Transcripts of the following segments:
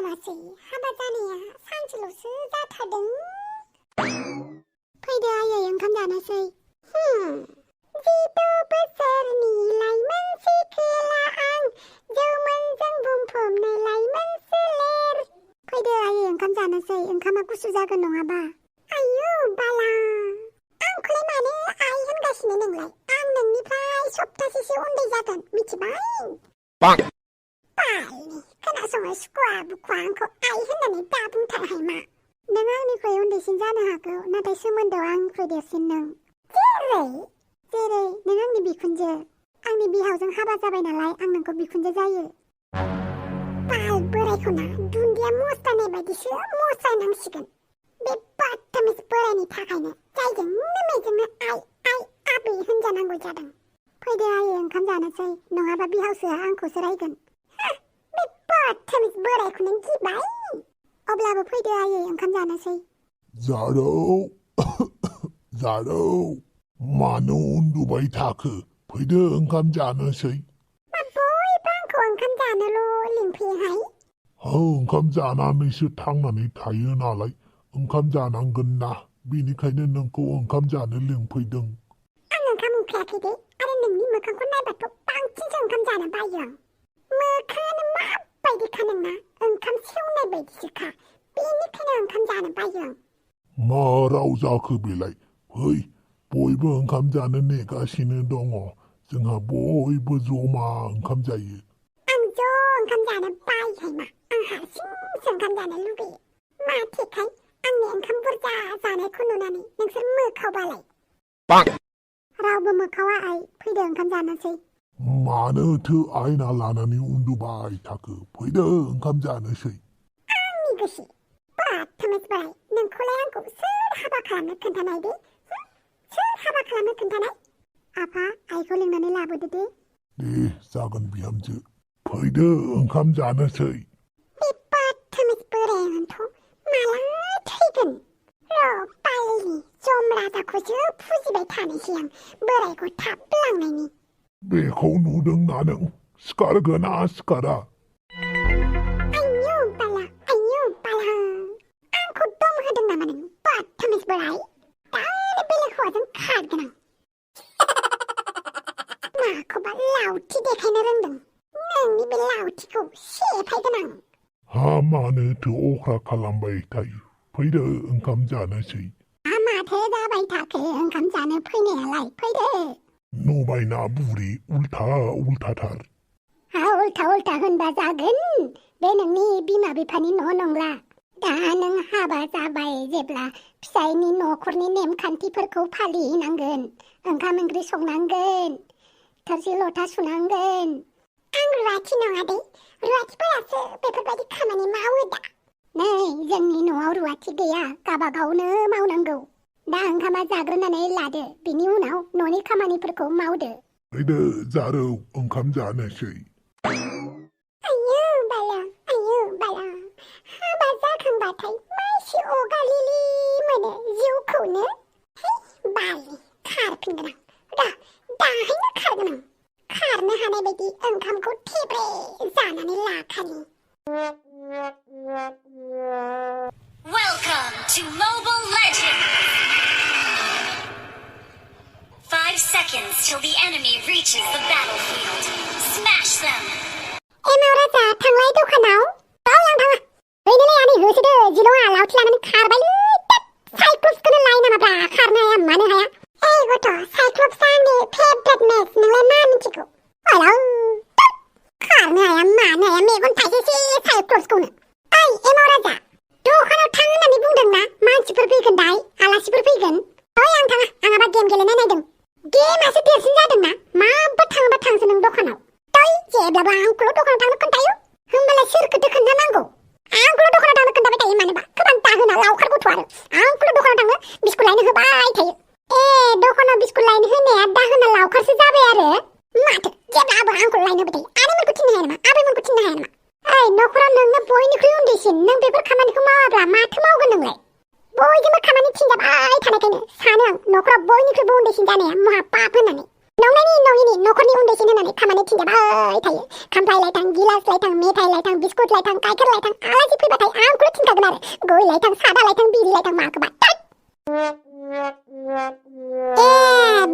जालासै हाबा जानाया सानसेल'सो जाथारदों। फैदो आयै ओंखाम जानोसै। जिद' बोसोरनि लाइमोन सिख्ला आं जौमोनजों बुंफबनाय लाइमोन सोलेर। फैदो आयै ओंखाम जानोसै, ओंखामा गुसु जागोन नङाबा। आयौ बाला, आंखौलाय मानो आइ होनगासिनो नोंलाय? आं नोंनिफ्राय सप्तासेसो उन्दै जागोन, मिथिबाय? बालनि खोनासङो सुखुवा बुखुवा आंखौ आइ होननानै दा बुंथारहाय मा। नों आंनिख्रुइ उन्दैसिन जानो हागौ, नाथाय सोमोन्दोआव आंनिख्रुइ देरसिन नों। जेरै नों आंनि बिखुनजो, आंनि बिहावजों हाबा जाबाय नालाय आं नोंखौ बिखुनजो जायो। बाल बोरायखौ ना दुन्दिया मस्लानाय बायदिसो मस्लायनांसिगोन। बे बादतमिज बोरायनि थाखायनो जायजोंनो मेजोंनो आइ आबै होनजानांगौ जादों। फैदो आयै ओंखाम जानोसै, नङाबा बिहावसोआ आंखौसो रायगोन। बे बादतमिज बोरायखौ नों गिबाय? अब्लाबो फैदो आयै ओंखाम जानोसै। जारौ मानो उन्दुबाय थाखो? फैदो ओंखाम जानोसै। मा बयबो आंखौ ओंखाम जानोल' लिंफैयोहाय? ओंखाम जानानैसो थांनानै थायो नालाय ओंखाम जानांगोन ना, बेनिखायनो नोंखौ ओंखाम जानो लिंफैदों। आं ओंखाम उखैयाखै दे, आरो नोंनि मोखांखौ नायबाथ' बांसिनसो ओंखाम जानो बायो आं। मोखाङानो माबायदिखा नोंना, ओंखाम सेवनाय बायदिसोखा, बेनिखायनो ओंखाम जानो बायो आं। मा राव जाखो बेलाय? फै बयबो ओंखाम जानो नेगासिनो दङ, जोंहा बयबो जमा ओंखाम जायो। आं ज' ओंखाम जानो बायोहाय मा, आं हारसिंसो ओंखाम जानो लुगैयो। माथोखाय आंनि ओंखाम बुरजा जानायखौ नुनानै नोंसोर मोखावबालाय? रावबो मोखावा आइ, फैदो ओंखाम जानोसै। मानोथो आयना लानानै उन्दुबाय थाखो? फैदो ओंखाम जानोसै। आंनि गोसो बादतमिज बोराय, नोंखौलाय आंखौ सोर हाबा खालामनो खोन्थानाय दे? सोर हाबा खालामनो खोन्थानाय? आफा आइखौ लिंनानै लाबोदो दे। दे जागोन बिहामजो, फैदो ओंखाम जानोसै। बे बादतमिज बोरायानोथ' माला थैगोन? र' बालनि जम राजाखौसो फुजिबाय थानोसै आं, बोरायखौ थाब लांनायनि। बेखौ नुदोंना नों? सिखारगोना सिखारा? आयौ बाला, आंखौ दम होदों नामा नों बादतमिज बोराय? दा बेलेग हौवाजों खारगोन आं। माखौबा लावथि देखायनो रोंदों, नोंनि बे लावथिखौ सेफायगोन आं। मानोथो अख्रा खालामबाय थायो? फैदो ओंखाम जानोसै। माथो जाबाय थाखो ओंखाम जानो फैनायालाय? फैदो। नुबायना बुरि, उल्थाथार। उल्था होनबा जागोन, बे नोंनि बिमा बिफानि न' नंला। दा नों हाबा जाबाय जेब्ला फिसायनि न'खरनि नेमखान्थिफोरखौ फालिनांगोन, ओंखाम ओंख्रि संनांगोन, थोरसि लथा सुनांगोन। आं रुवाथि नङा दे, रुवाथिफोरासो बेफोरबायदि खामानि मावो दा। नै जोंनि न'आव रुवाथि गैया, गाबागावनो मावनांगौ। दा ओंखामा जाग्रोनानै लादो, बिनि उनाव न'नि खामानिफोरखौ मावदो। फैदो जारौ ओंखाम जानोसै। आयौ बाला, हाबा जाखांबाथाय मासे अगालिलि मोनो जिउखौनो। बालि खारफिनगोन आं, दाहायनो खारगोन आं। खारनो हानाय बायदि ओंखामखौ थेब्रे जानानै लाखानि। Welcome to Mobile Legends! 5 seconds till the enemy reaches the battlefield. Smash them! राजा थांलाय दखानाव। आं थाङा। हैनोलाय आनै होसोदो, जिल'आ लावथि लानानै खारबायलै। साइक्लप्सखौनो लाय नामाब्रा, खारनो हाया मानो हाया? ओइ गथ', साइक्लप्सआ आंनि फेभरेट मेच, नोंलाय मा मिथिगौ? खारनो हाया मानो हाया, मेगन थाइसेसो साइक्लप्सखौनो। ओइ राजा, दखानाव थां होननानै बुंदोंना, मानसिफोर फैगोन दाय, आलासिफोर फैगोन। आं थाङा, आंहाबा गेम गेलेनाय नायदों। गेमासो देरसिन जादोंना, माबा थाङोबा थांसै नों दखानाव। जेब्लाबो आंखौल' दखानाव थांनो खोन्थायो, होमबालाय सोरखौथो खोन्थानांगौ? आंखौल' दखानाव थांनो खोन्थाबाय थायो मानोबा? गोबां दाहोना लावखार गथ' आरो आंखौल' दखानाव थांनो बिस्कुट लायनो होबाय थायो। दखानाव बिस्कुट लायनो होनाया दाहोना लावखारसो जाबाय आरो। माथो जेब्लाबो आंखौल' लायनो होबाय थायो, आनैमोनखौ थिननो हाया नामा? आबैमोनखौ थिननो हाया नामा? न'खराव नोंनो बयनिख्रुइ उन्दैसिन, नों बेफोर खामानिखौ मावाब्ला माथो मावगोन नोंलाय? बयजोंबो खामानि थिनजाबाय थानायखायनो सानो आं न'खराव बयनिख्रुइबो उन्दैसिन जानाया महा पाप होननानै। नंनायनि न'खरनि उन्दैसिन होननानै खामानि थिनजाबाय थायो खामफ्लाय लायथां गिलास लायथां मेथाइ लायथां बिस्कुट लायथां गाइखेर लायथां आलासि फैबाथाय आंखौल' थिनखागोन आरो गय लायथां सादा लायथां बिरि लायथां माखौबा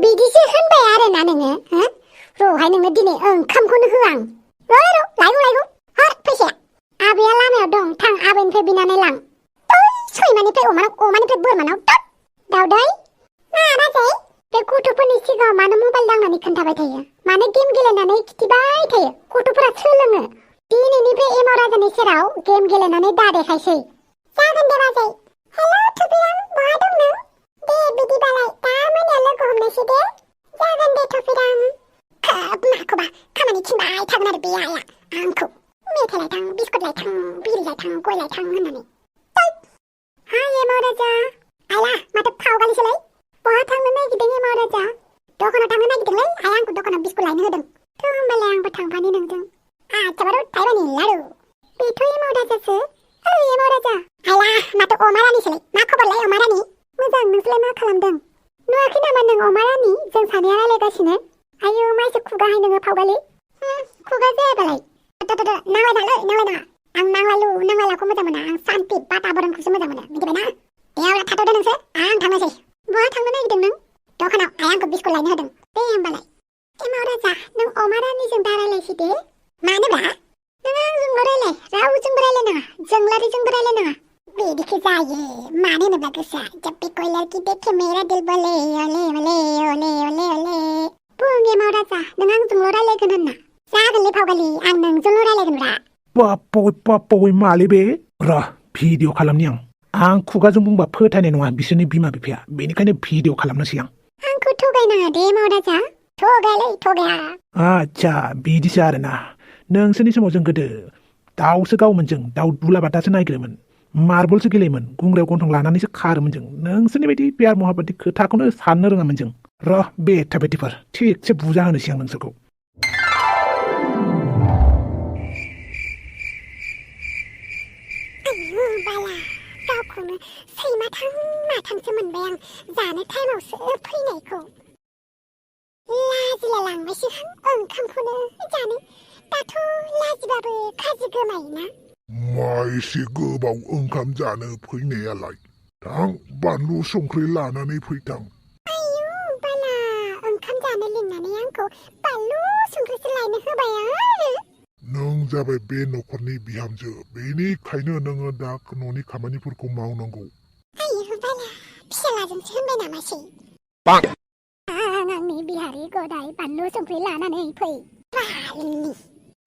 बिदिसो होनबाय आरोना नोङो हो र'हाय नोंनो दिनै ओंखामखौनो होआ आं लायगौ हर फैसाया आबैया लामायाव दं थां आबैनिफ्राय बिनानै लां सैमानिफ्राय अमानिफ्राय बोरमानाव दावदै मा बाजै बे गथ'फोरनि सिगाङाव मानो मबाइल दांनानै खोन्थाबाय थायो मानो गेम गेलेनानै खिथिबाय थायो गथ'फोरा सोलोङो दिनैनिफ्राय एमाव राजानि सेराव गेम गेलेनानै दादेखायसै जागोन दे बाजै हेल' थुबिराम बहा दं नों दे बिदिबालाय दा मोनायाव लोगो हमनोसै दे जागोन दे थुबिराम खोब माखौबा खामानि थिनबाय थागोन आरो बे आइया आंखौ मेथाइ लायथां बिस्कुट लायथां बिरि लायथां गय लायथां होननानै हाय एमाव राजा आइला माथो फावगालिसोलाय बहा थांनो नागिरदों एमाव राजा दखानाव थांनो नागिरदोंलै आइया आंखौ दखानाव बिस्कुट लायनो होदों होमबालाय आंबो थांफानि नोंजों आच्छा बारु थाइबानि लारु बेथ' एमाव राजासो एमाव राजा आइला माथो अमा रानिसोलाय मा खबरलाय अमा रानि मोजां नोंसोरलाय मा खालामदों नुवाखै नामा नों अमा रानि जों सानैया रायलायगासिनो आयौ माइसो खुगाहाय नोङो फावगालि खुगा जायाबालाय नांलायनाङा आं नांलायलाखौ मोजां मोना आं सान्ति बाताबरणखौसो मोजां मोनो मिथिबायना दे अब्ला थाथ'दो नोंसोर आं थांनोसै बहा थांनो नागिरदों नों दखानाव आइया आंखौ बिस्कुट लायनो होदों दे होमबालाय एमाव राजा नों अमा रानिजों दा रायलायसै दे मानोब्रा नों आंजोंल' रायलाय रावजोंबो रायलायनाङा जोंलारिजोंबो रायलायनाङा बिदिखो जायो मानो होनोब्ला गोसोआ जब भी कोई लड़की देखे मेरा दिल बोले ओले ओले ओले ओले ओले बुं एमाव राजा नों आंजोंल' रायलायगोन होनना जागोनलै फावगालि आं नोंजोंल' रायलायगोनब्रा बापय मालै बे र' भिडिअ खालामनि आं खुगाजों बुंबा फोथायनाय नङा बिसोरनि बिमा बिफाया बेनिखायनो भिडिअ खालामनोसै आंखौ थगायनाङा दे एमाव राजा थगाया आच्छा बिदिसो आरोना नोंसोरनि समाव जों गोदो दाउसो गावोमोन जों दाउ दुलाबाथासो नागिरोमोन मार्बलसो गेलेयोमोन गुंग्रायाव गन्थं लानानैसो खारोमोन जों नोंसोरनि बायदि प्यार महाबादि खोथाखौनो साननो रोङामोन जों र' बेथा बेटिफोर थिगसे बुजा होनोसै आं नोंसोरखौ बाला गावखौनो माथांसो मोनबाय आं जानो टाइमावसो फैनायखौ लाजिलायलांबायसोहां ओंखामखौनो जानो दाथ' लाजिबाबो खाजि गोमायोना मा एसे गोबाव ओंखाम जानो फैनायालाय थां बानलु संख्रि लानानै फैथां आयौ बाला ओंखाम जानो लिंनानै आंखौ बानलु संख्रिसो लायनो होबाय आरो नों जाबाय बे न'खरनि बिहामजो बेनिखायनो नोङो दा न'नि खामानिफोरखौ मावनांगौ आयौ बाला फिसालाजोंसो होनबाय नामासै आंनि बिहारि गदाय बानलु संख्रि लानानै फै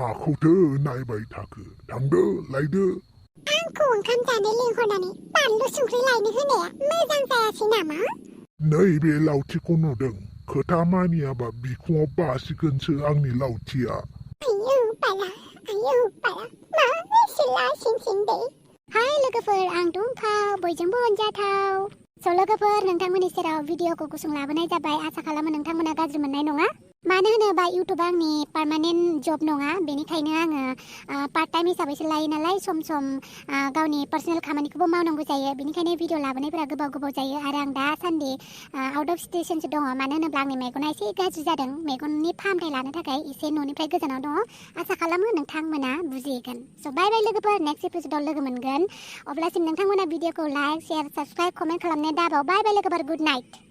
माखौथो नायबाय थाखो थांदो लायदो आंखौ ओंखाम जानो लिंहरनानै बानलु संख्रि लायनो होनाया मोजां जायासै नामा नैबे लावथिखौ नुदों खोथा मानियाबा बिखुङाव बासिगोनसो आंनि लावथिया आयौ बाला मा एसे लासिंसिं दे हाय लोगोफोर आं दुम्पाव बयजोंबो अनजाथाव लोगोफोर नोंथांमोननि सेराव भिडिअखौ गुसुं लाबोनाय जाबाय आसा खालामो नोंथांमोना गाज्रि मोननाय नङा मानो होनोबा इउटुबा आंनि पार्मानेन्ट जब नङा बेनिखायनो आङो पार्ट टाइम हिसाबैसो लायो नालाय सम गावनि पार्सनेल खामानिखौबो मावनांगौ जायो बेनिखायनो भिडिअ लाबोनायफोरा गोबाव जायो आरो आं दासान्दि आउट अफ स्टेशनसो दङ मानो होनोब्ला आंनि मेगना एसे गाज्रि जादों मेगननि फाहामथाय लानो थाखाय एसे न'निफ्राय गोजानाव दङ आसा खालामो नोंथांमोना बुजिगोन बाय बाय लोगोफोर नेक्स्ट एपिसोडआव लोगो मोनगोन अब्लासिम नोंथांमोना भिडिअखौ लाइक शेयार साबस्क्राइब कमेन्ट खालामनाय दाबाव बाय बाय लोगोफोर गुड नाइट